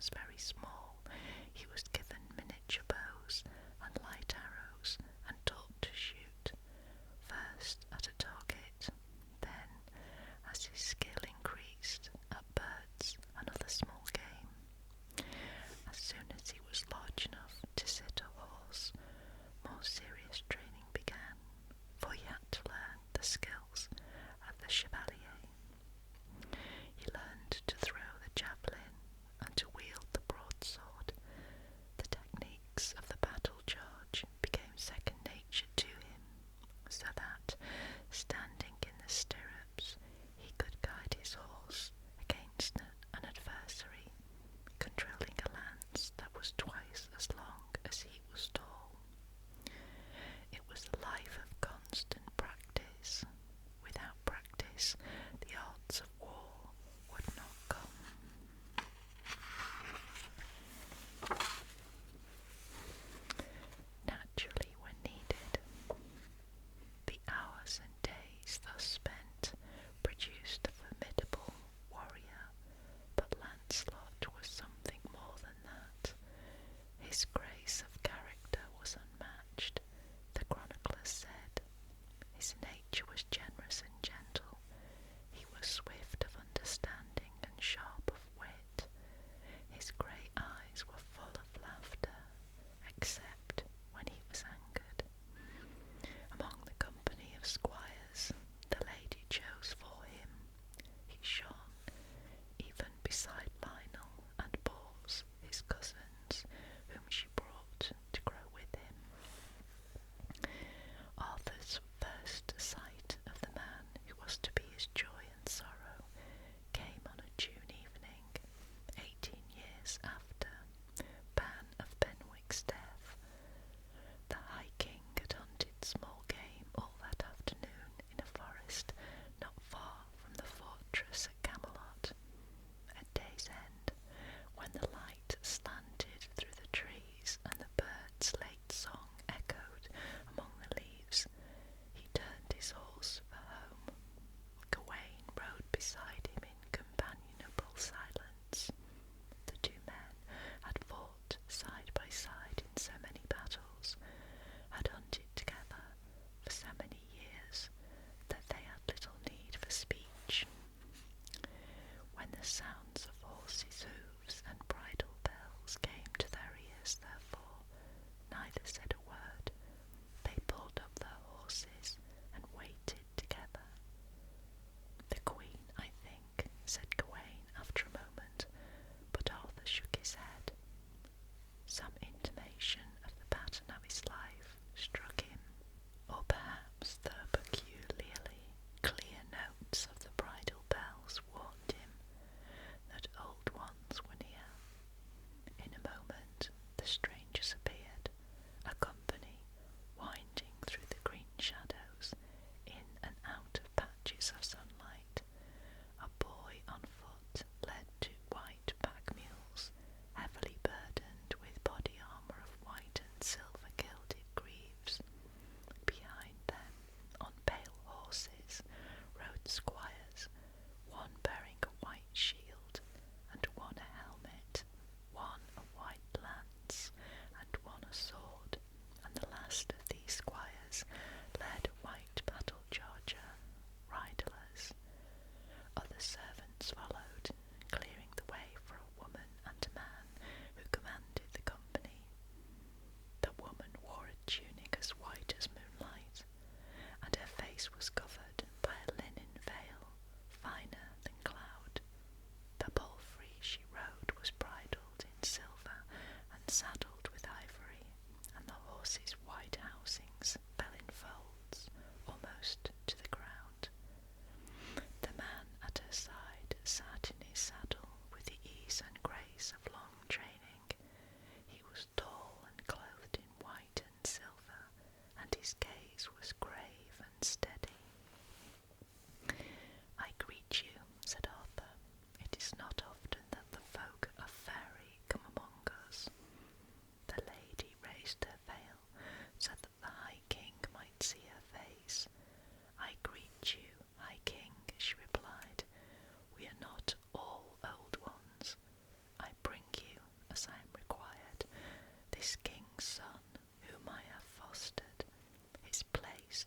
was very small, he was given miniature bows and light arrows and taught to shoot, first at a target, then, as his skill increased, at birds and other small game. As soon as he was large enough to sit a horse, more serious training began, for he had to learn the skills of the chevalier. He learned to throw the javelin and to wield the broadsword. The techniques of the battle charge became second nature to him, so that, standing in the stirrups, he could guide his horse against an adversary, controlling a lance that was twice as long as he was tall. It was a life of constant practice. Without practice, the arts of war would not come. Naturally, when needed, the hours and days thus spent produced a formidable warrior, but Lancelot was something more than that. His grace of character was unmatched. The chroniclers said, his nature was generous and gentle, he was swift of understanding and sharp of wit. His grey eyes were full of laughter, except when he was angered. Among the company of squires the lady chose for him, he shone, even beside Lionel and Bors, his cousins, whom she brought to grow with him. Arthur's first sight of the man who was to be his joy and sorrow came on a June evening, 18 years after Ban of Benwick's death. The High King had hunted small game all that afternoon in a forest not far from the fortress at Camelot. At day's end, when the light slanted through the trees and the birds' late song echoed among the leaves, he turned his horse for home. Gawain rode beside him in companionable silence. The two men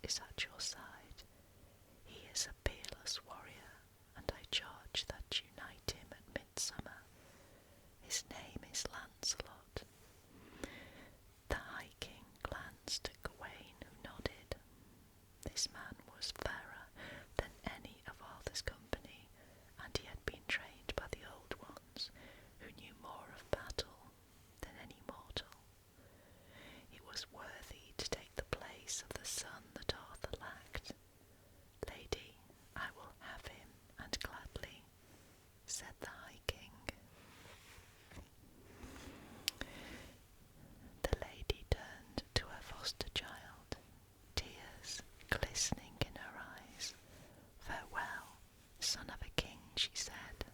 is at your side. He is a peerless warrior, and I charge that you knight him at midsummer. His name is Lancelot. The High King glanced at Gawain, who nodded. This man was fairer than any of Arthur's company, and he had been trained by the old ones, who knew more of battle than any mortal. He was worthy to take the place of the son that Arthur lacked. Lady, I will have him, and gladly, said the High King. The lady turned to her foster child, tears glistening in her eyes. Farewell, son of a king, she said.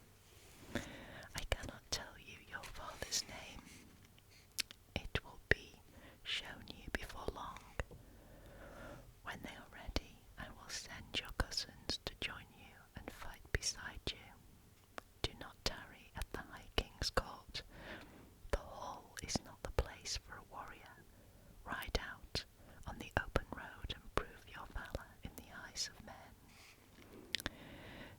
I cannot tell you your father's name. It will be shown you before long. When they are ready, I will send your cousins to join you and fight beside you. Do not tarry at the High King's court. The hall is not the place for a warrior. Ride out on the open road and prove your valour in the eyes of men.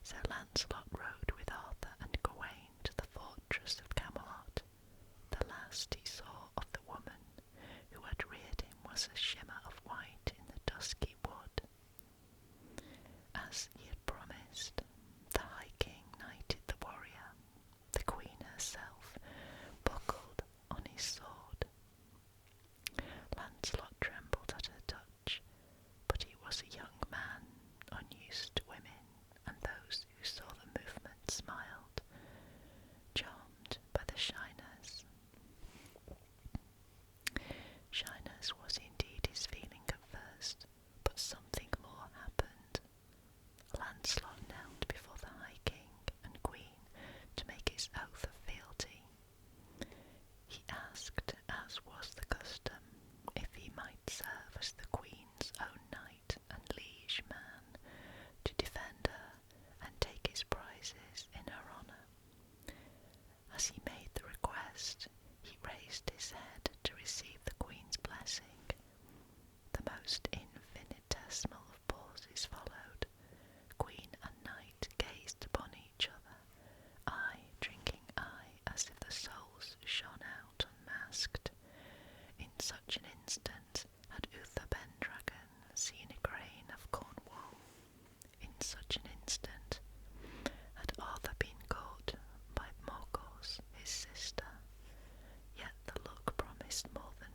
Sir Lancelot rode with Arthur and Gawain to the fortress of Camelot. The last he saw of the woman who had reared him was a shimmer of white in the dusky wood. As he had promised, the High King knighted the warrior. The Queen herself buckled on his sword. Lancelot trembled at her touch, but he was a young man, unused to women, and those who saw the movement smiled, charmed by the Shiners. Shiners was indeed his feeling at first, but something more happened. Lancelot knelt before the High King and Queen to make his oath of fealty. He asked, as was the custom, if he might serve as the Queen's own knight and liege man, to defend her and take his prizes in her honour. As he made the request, he raised his head to receive the Queen's blessing. The most infinitesimal of pauses followed. Queen and knight gazed upon each other, eye drinking eye, as if the souls shone out unmasked. In such an instant had Uther Pendragon seen a grain of Cornwall. In such an instant had Arthur been caught by Morgause, his sister. Yet the look promised more than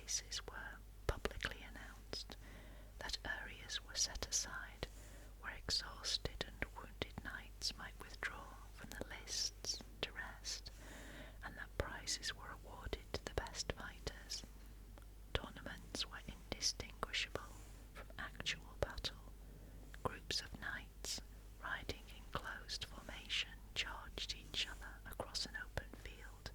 places were publicly announced, that areas were set aside where exhausted and wounded knights might withdraw from the lists to rest, and that prizes were awarded to the best fighters. Tournaments were indistinguishable from actual battle. Groups of knights, riding in closed formation, charged each other across an open field.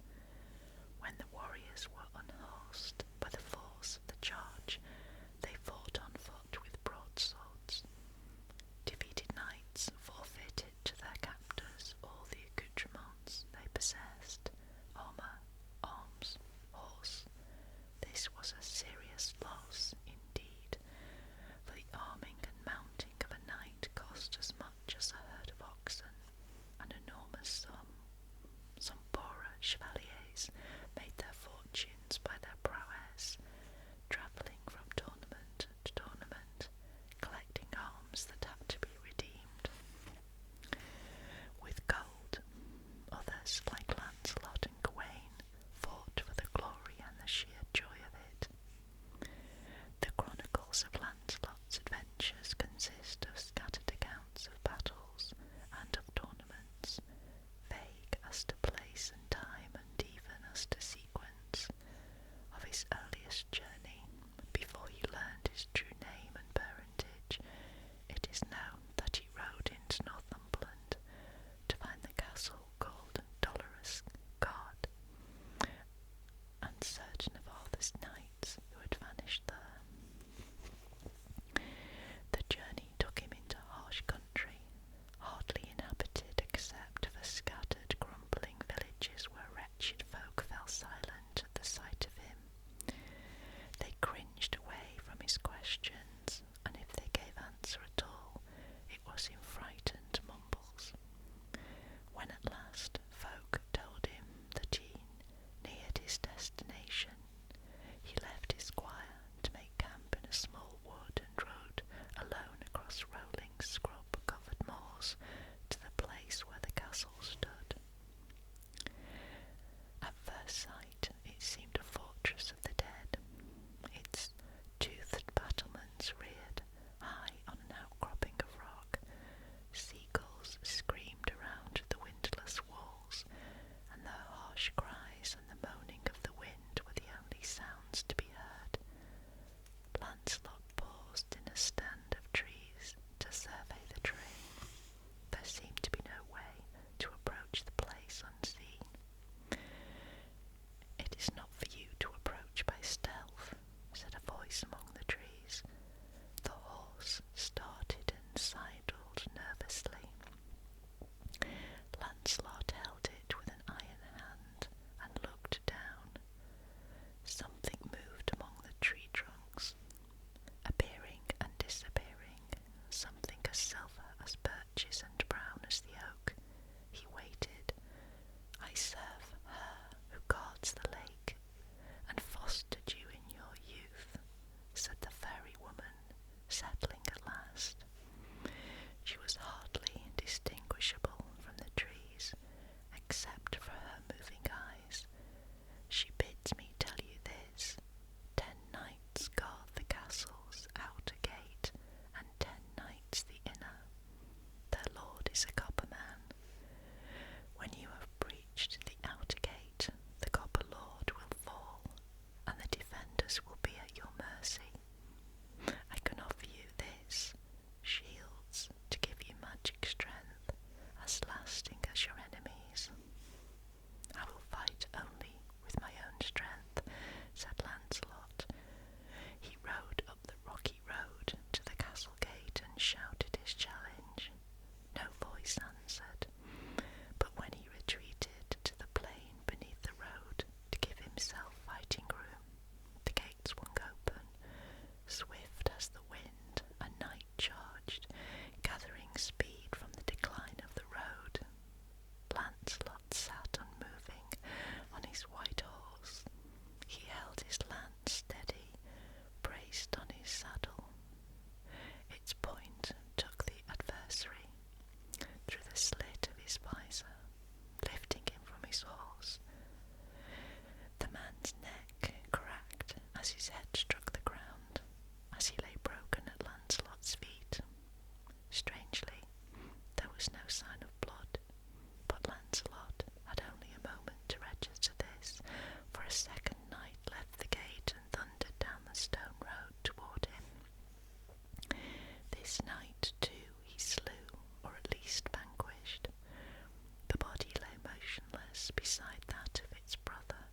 When the warriors were unhorsed by the force of the charge, they fought on foot with broadswords. Defeated knights forfeited to their captors all the accoutrements they possessed: armour, arms, horse. This was a serious loss indeed, for the arming and mounting of a knight cost as much as a herd of oxen, an enormous sum. Some poorer chevaliers made their fortunes by their prowess, travelling from tournament to tournament, collecting arms that had to be redeemed with gold. Others, like Lancelot and Gawain, fought for the glory and the sheer joy of it. The chronicles of Lancelot's adventures consist of scattered accounts of battles and of tournaments, vague as to place and time and even as to sequence. Of his earliest journey, before he learned his true name and parentage, it is known that he rode into Northumberland to find the castle called Dolorous God, and certain of Arthur's knights who had vanished there. The journey took him into harsh country, hardly inhabited except for scattered, grumbling villages where wretched folk fell silent at the sight of him. They cringed away from his questions, and if they gave answer at all, it was in frightened mumbles. When at last folk told him that he neared his destination, he left his squire to make camp in a small wood and rode alone across rolling scrub-covered moors to the place where the castle stood. At first sight it seemed a fortress of the dead. Its toothed battlements reared high on an outcropping of rock. Seagulls screamed around the windless walls, and their harsh cries and the moaning of the wind were the only sounds to be heard. Lancelot paused in a stand of trees to survey the terrain. There seemed to be no way to approach the place unseen. "It is not for you to approach by stealth," said a voice among the trees. The horse started and sidled nervously. Lancelot held it with an iron hand and looked down. Something moved among the tree trunks, appearing and disappearing, something as silver as birches and brown as the oak. He waited. "I serve her who guards the lake, and fostered you in your youth," said his head struck the ground, as he lay broken at Lancelot's feet. Strangely, there was no sign of blood, but Lancelot had only a moment to register this, for a second knight left the gate and thundered down the stone road toward him. This knight, too, he slew, or at least vanquished. The body lay motionless beside that of its brother,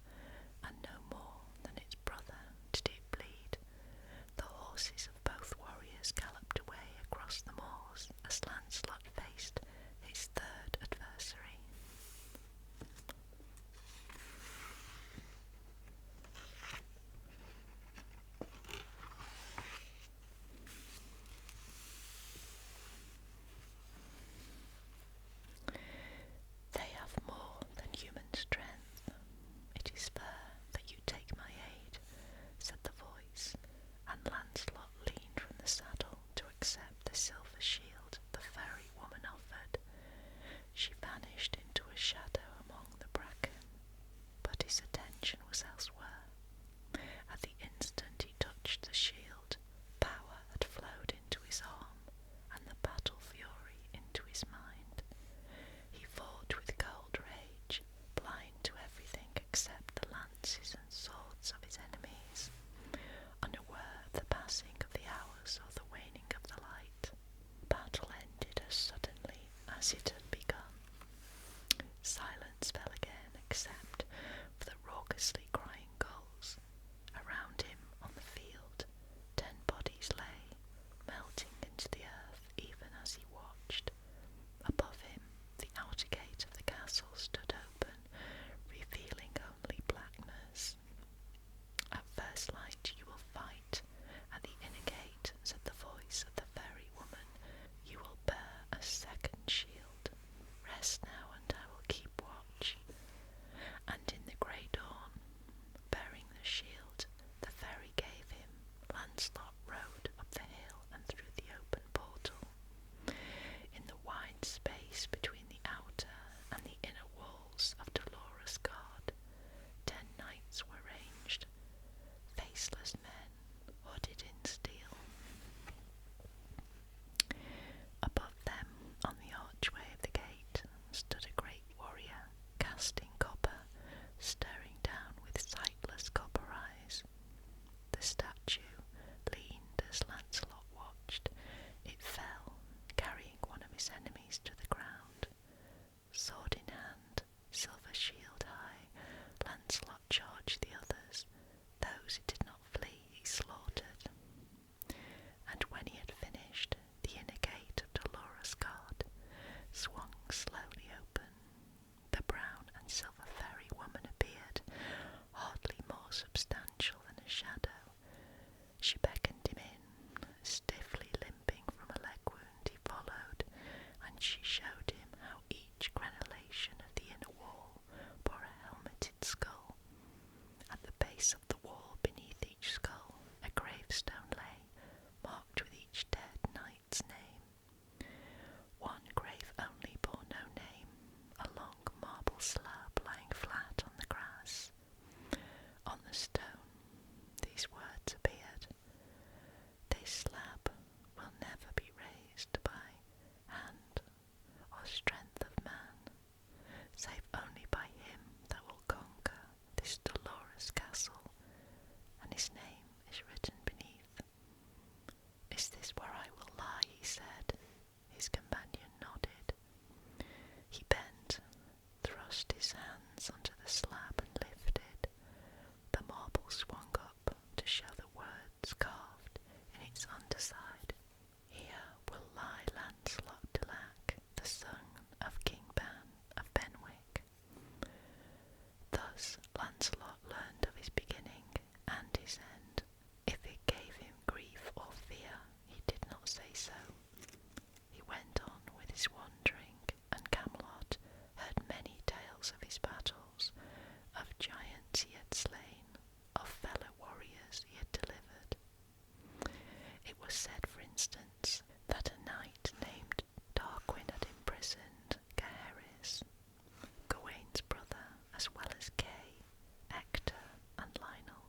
and no more than its brother did it bleed. The horses of both warriors galloped away across the moors as Lancelot faced his third adversary. They have more than human strength. It is fair that you take my aid, said the voice, and Lancelot leaned from the saddle to accept the silver shield the fairy woman offered. She vanished into a shadow among the bracken, but his attention was elsewhere. At the instant he touched the shield, power had flowed into his arm, and the battle fury into his mind. He fought with cold rage, blind to everything except the lances and swords of his enemies, unaware of the passing of the hours or the waning of the light. Battle ended as suddenly as it had begun. Silence fell again, except for the raucously crying gulls. Around him on the field, 10 bodies lay, melting into the earth even as he watched. Above him, the outer gate of the castle stood open, revealing only blackness. At first light you will fight. At the inner gate, said the voice of the fairy woman, you will bear a second shield. Rest now, and I will keep watch. And in the grey dawn, bearing the shield the fairy gave him, Lancelot rode up the hill and through the open portal. In the wide space between the outer and the inner walls of Dolorous God, 10 knights were ranged, faceless men, hooded in steel. Above them, on the archway of the gate, stood a great warrior, casting copper, staring down with sightless copper eyes. The statue leaned as Lancelot watched. It fell, carrying one of his enemies to the ground. Sword in hand, silver shield high, Lancelot charged the others. Those who did not flee he slaughtered. And when he had finished, the inner gate of Dolorous God swung slowly open. The brown and silver fairy woman appeared, hardly more substantial than a shadow. She beckoned him in. Stiffly limping from a leg wound he followed, and she showed him how each granulation of the inner wall bore a helmeted skull. At the base of the wall beneath each skull a gravestone lay, marked with each dead knight's name. One grave only bore no name, a long marble slab lying flat on the grass. On the stone these words appeared: this slab will never be raised by hand or strength of man, save only by him that will conquer this dolorous castle, and his name is written beneath. Is this where I will lie? He said. His companion nodded. He bent, thrust his hands onto the slab and lifted. The marble swung up to show the words carved in its underside. Here will lie Lancelot de Lac, the son of King Ban of Benwick. Thus Lancelot learned of his beginning and his end. If it gave him grief or fear, he did not say so. He went on with his wandering, and Camelot heard many tales of his battles, of giants he had slain, of fellow warriors he had delivered. It was said, for instance, that a knight named Tarquin had imprisoned Gaheris, brother, as well as Kay, Ector, and Lionel.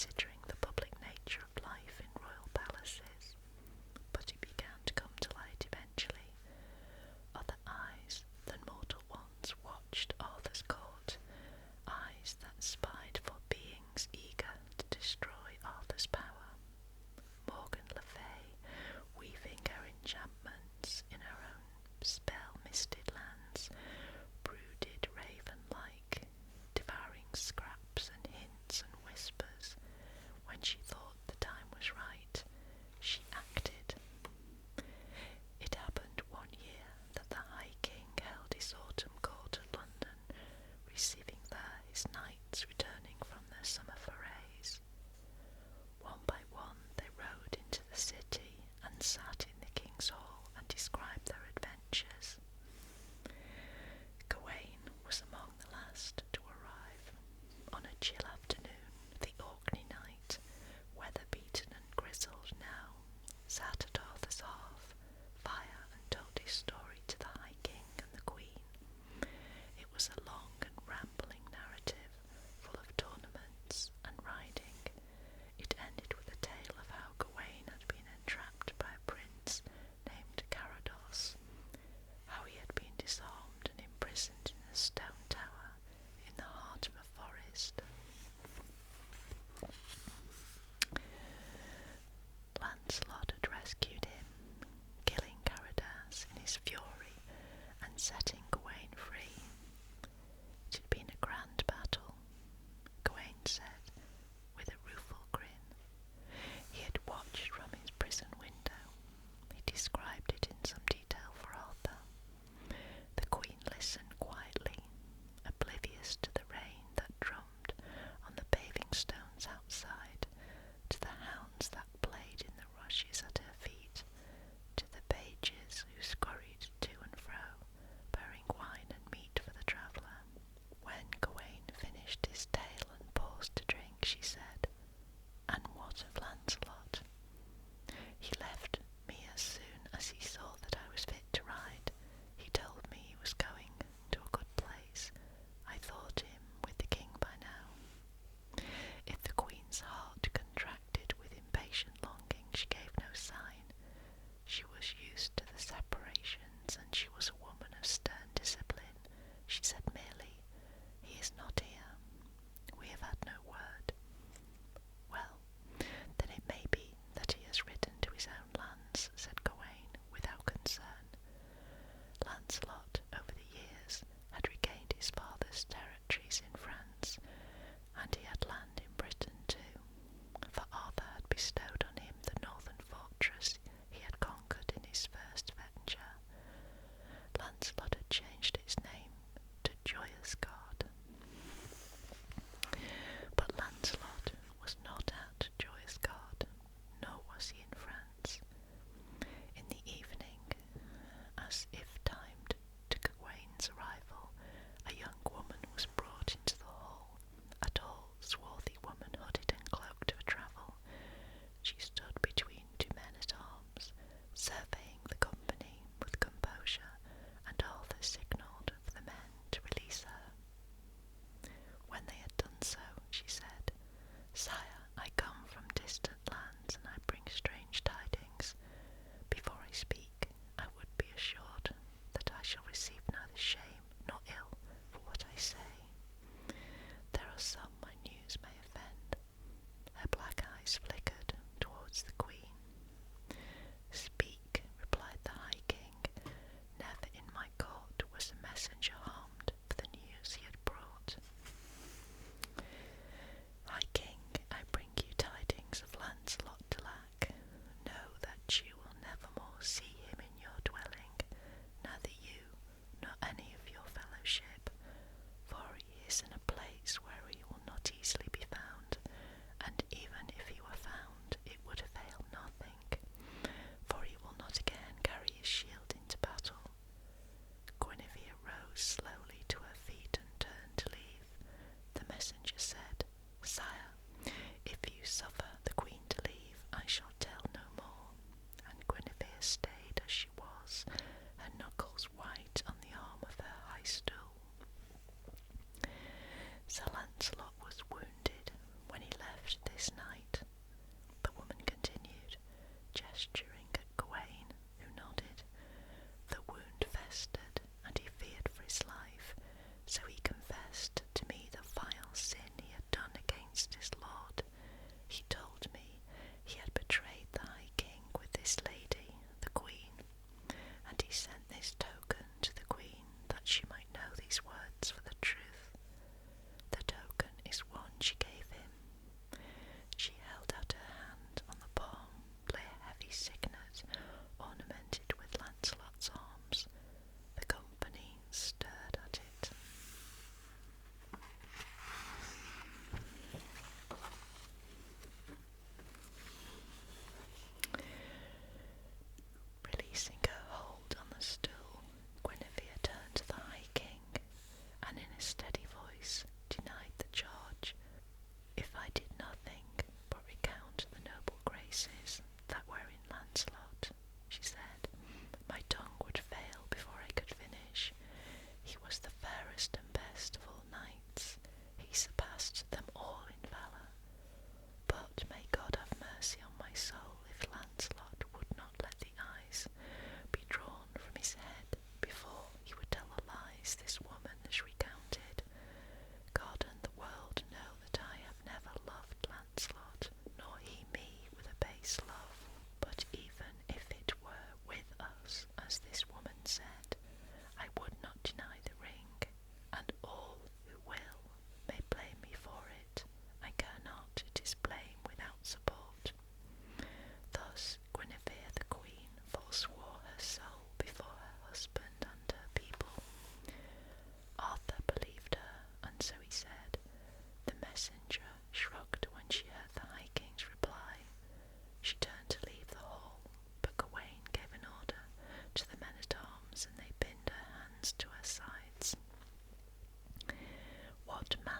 considering the public nature of life in royal palaces, but it began to come to light eventually. Other eyes than mortal ones watched Arthur's court, eyes that spied for beings eager to destroy Arthur's power. Morgan Le Fay, weaving her enchantments in her own spell-misted lands, brooded raven-like, devouring scraps and hints and whispers. When she thought the time was right, she acted. It happened one year that the High King held his autumn court at London, receiving there his knights returning from their summer forays. One by one they rode into the city and sat in the King's Hall and described their adventures. Gawain was among the last to arrive. On a chill afternoon, the Orkney knight, weather-beaten and grizzled now, sat at Arthur's hearth fire and told his story to the High King and the Queen. It was a long and rambling narrative, full of tournaments and riding. It ended with a tale of how Gawain had been entrapped by a prince named Carados, how he had been disarmed and imprisoned in a stone tower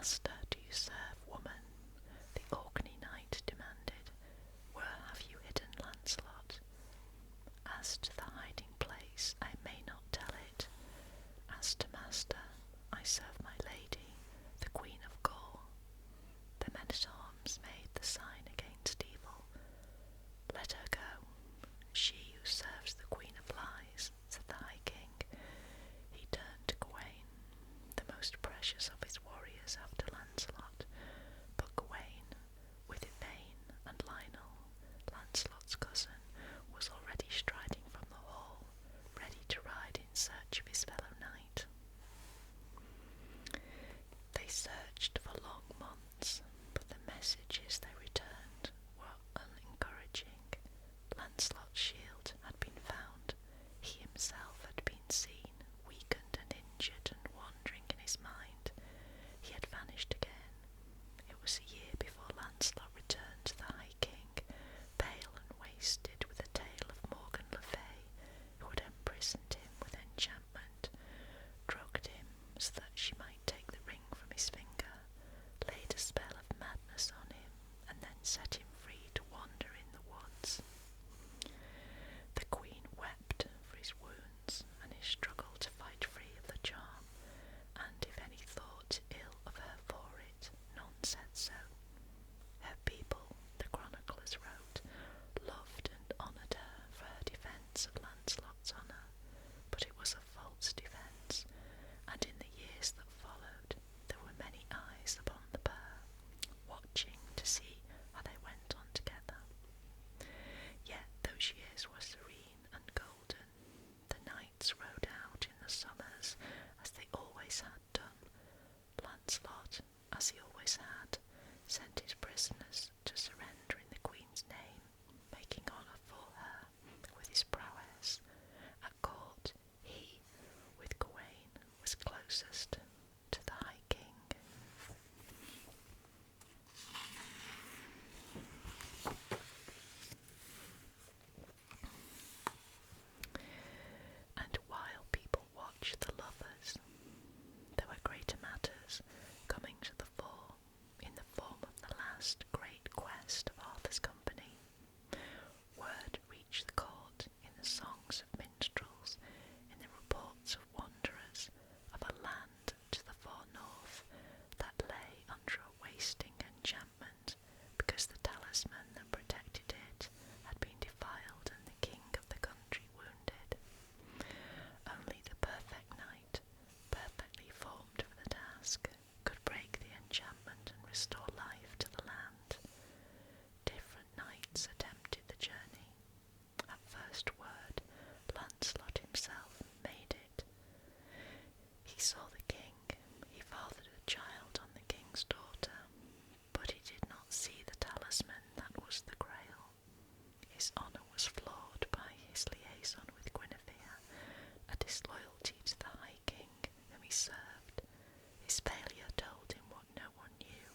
master do you serve, woman?" the Orkney knight demanded. "Where have you hidden Lancelot?" "As to the hiding place, I may not tell it. As to master, I serve my lady, the Queen of Gaul." The men-at-arms made the sign against evil. "Let her go, she who serves the Queen of Lies," said the High King. He turned to Gawain, the most precious of his warriors after Lancelot, but Gawain, with Yvain and Lionel, Lancelot's cousin, was already striding from the hall, ready to ride in search of his fellow knight. They searched for long months, but the messages they returned were unencouraging. Lancelot's shield had been found. He himself had been seen, weakened and injured and wandering in his mind. He had vanished again. It was a year before Lancelot returned to the High King, pale and wasted, with a tale of Morgan le Fay, who had imprisoned him with enchantment, drugged him so that she might take the ring from his finger, laid a spell of madness on him, and then set him free to wander in the woods. The Queen wept for his wounds and his struggle to fight free of the charm, and if any thought ill of her for it, none said so. Her people, the chroniclers wrote, loved and honoured her for her defence of Lancelot's honour, but it was a false defence, and in the years that followed there were many eyes upon the pair, watching to see how they went on together. Yet those years were serene and golden. The knights rode out in the summers as they always had done. Lancelot, as he always had, sent his prisoners to surrender in the Queen's name, making honour for her with his prowess. At court, he, with Gawain, was closest to the High King. And while people watched the lovers, there were greater matters coming to the fore in the form of the last great quest of Arthur's company. Word reached the court in the songs of minstrels, in the reports of wanderers, of a land to the far north that lay under a wasting enchantment, because the talisman that protected it had been defiled and the king of the country wounded. Only the perfect knight, perfectly formed for the task, could break the enchantment and restore life to the land. Different knights attempted the journey. At first word, Lancelot himself made it. He saw the king, he fathered a child on the king's daughter, but he did not see the talisman that was the Grail. His honour was flawed by his liaison with Guinevere, a disloyalty to the High King whom he served. His failure told him what no one knew.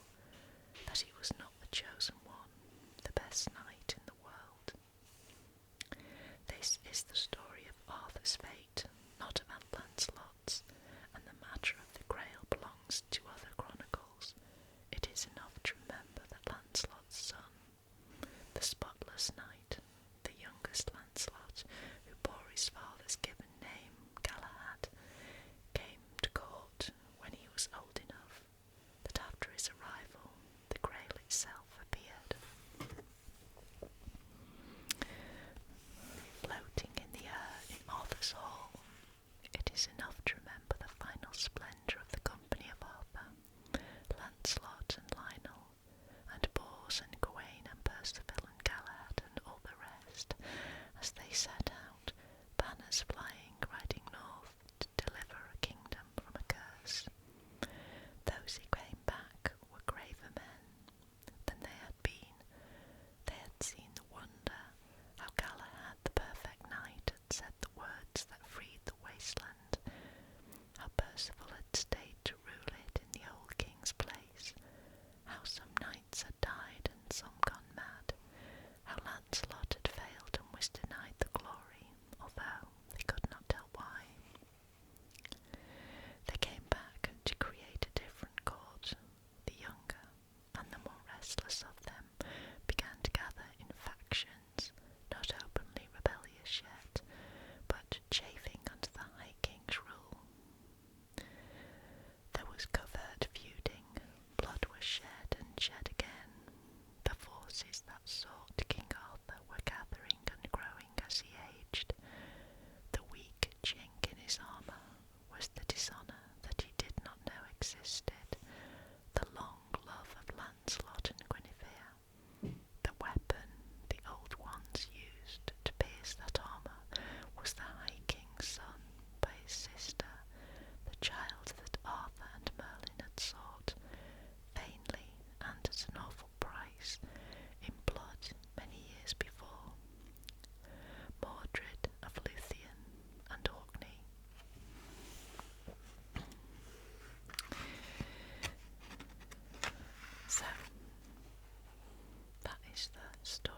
story.